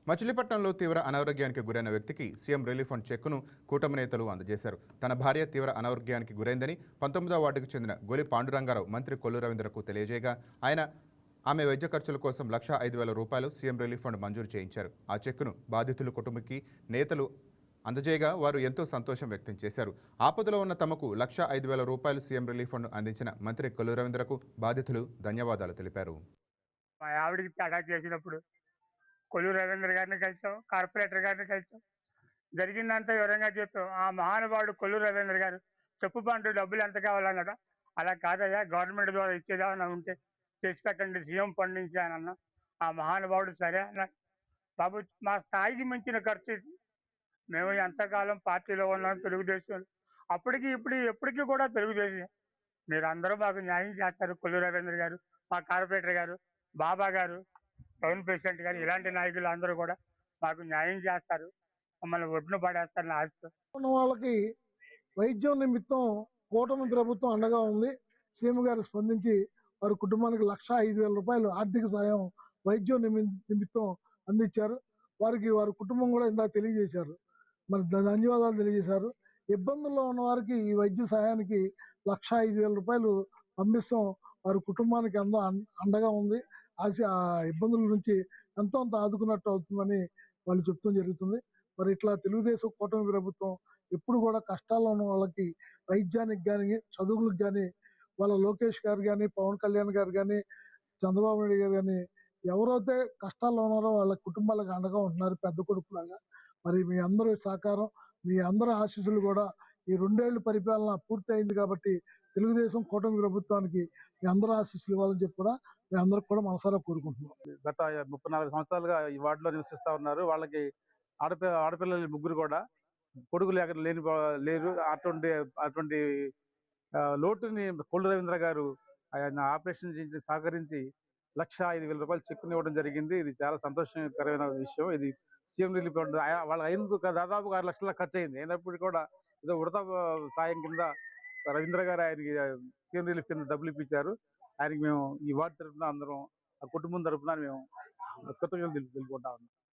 మచిలీపట్నంలో తీవ్ర అనారోగ్యానికి గురైన వ్యక్తికి సీఎం రిలీఫ్ ఫండ్ చెక్కును కూటమి నేతలు అందజేశారు. తన భార్య తీవ్ర అనారోగ్యానికి గురైందని 19వ వార్డుకు చెందిన గొలి పాండురంగారావు మంత్రి కొల్లు రవీంద్రకు తెలియజేయగా ఆమె వైద్య ఖర్చుల కోసం ₹1,05,000 సీఎం రిలీఫ్ ఫండ్ మంజూరు చేయించారు. ఆ చెక్కును బాధితుల కుటుంబకి నేతలు అందజేయగా వారు ఎంతో సంతోషం వ్యక్తం చేశారు. ఆపదలో ఉన్న తమకు ₹1,05,000 సీఎం రిలీఫ్ ఫండ్ అందించిన మంత్రి కొల్లు రవీంద్రకు బాధితులు ధన్యవాదాలు తెలిపారు. మా ఆవిడికి అటాక్ చేసినప్పుడు కొల్లు రవీంద్ర గారిని కలిసాం, కార్పొరేటర్ గారిని కలిసాం. జరిగిందంతా వివరంగా చెప్పాం. ఆ మహానుభావుడు కొల్లు రవీంద్ర గారు చెప్పు పండు డబ్బులు ఎంత కావాలన్నాడు. అలా కాదయ్యా, గవర్నమెంట్ ద్వారా ఇచ్చేదామని ఉంటే చేసి పెట్టండి సీఎం ఫండ్ నుంచి అని అన్నా. ఆ మహానుభావుడు సరే అన్నాడు. బాబు, మా స్థాయికి మించిన ఖర్చు ఇది. మేము ఎంతకాలం పార్టీలో ఉన్నాం, తెలుగుదేశం. అప్పటికి ఇప్పుడు ఎప్పటికీ కూడా తెలుగుదేశం. మీరు అందరూ మాకు న్యాయం చేస్తారు. కొల్లు రవీంద్ర గారు, మా కార్పొరేటర్ గారు, బాబా గారు, టౌన్ ప్రెసిడెంట్ గారు, ఇలాంటి నాయకులు అందరూ కూడా మాకు న్యాయం చేస్తారు. మమ్మల్ని ఒడ్డున పడేస్తారని ఆశతో ఉన్న వాళ్ళకి వైద్యం నిమిత్తం కూటమి ప్రభుత్వం అండగా ఉంది. సీఎం గారు స్పందించి వారి కుటుంబానికి ₹1,05,000 ఆర్థిక సాయం వైద్యం నిమిత్తం అందించారు. వారికి వారి కుటుంబం కూడా ఇందాక తెలియజేశారు, మరి ధన్యవాదాలు తెలియజేశారు. ఇబ్బందుల్లో ఉన్న వారికి ఈ వైద్య సహాయానికి ₹1,05,000 పంపిస్తాం. వారి కుటుంబానికి ఎంతో అండగా ఉంది. ఆ ఇబ్బందుల నుంచి ఎంతో అంత ఆదుకున్నట్టు అవుతుందని వాళ్ళు చెప్తూ జరుగుతుంది. మరి ఇట్లా తెలుగుదేశం కూటమి ప్రభుత్వం ఎప్పుడు కూడా కష్టాల్లో ఉన్న వాళ్ళకి వైద్యానికి కానీ, చదువులకు కానీ, వాళ్ళ లోకేష్ గారు కానీ, పవన్ కళ్యాణ్ గారు కానీ, చంద్రబాబు నాయుడు గారు కానీ, ఎవరైతే కష్టాల్లో ఉన్నారో వాళ్ళ కుటుంబాలకు అండగా ఉంటున్నారు పెద్ద కొడుకులాగా. మరి మీ అందరూ సహకారం, మీ అందరి ఆశీస్సులు కూడా ఈ 2 ఏళ్ల పరిపాలన పూర్తి అయింది కాబట్టి తెలుగుదేశం కూటమి ప్రభుత్వానికి మీ అందరూ ఆశీస్సులు ఇవ్వాలని చెప్పి కూడా మీ అందరికి కూడా మనసారా కోరుకుంటున్నాం. గత 34 సంవత్సరాలుగా ఈ వార్డులో నివసిస్తా ఉన్నారు. వాళ్ళకి ఆడపిల్లలు ముగ్గురు కూడా కొడుకు లేరు. అటువంటి లోటుని కొల్లు రవీంద్ర గారు ఆయన ఆపరేషన్ చేసి సహకరించి ₹1,05,000 చెక్కుని ఇవ్వడం జరిగింది. ఇది చాలా సంతోషకరమైన విషయం. ఇది సీఎం రిలీఫ్ ఫండ్ వాళ్ళ అయినందుకు దాదాపు 6 లక్షల ఖర్చు అయింది. అయినప్పటికీ కూడా ఏదో ఉడత సాయం కింద రవీంద్ర గారు ఆయనకి సీఎం రిలీఫ్ కింద డబ్బులు ఇప్పించారు. ఆయనకి మేము ఈ వార్డు తరఫున అందరం ఆ కుటుంబం తరఫున మేము కృతజ్ఞతలు తెలుపుకుంటా ఉన్నాం.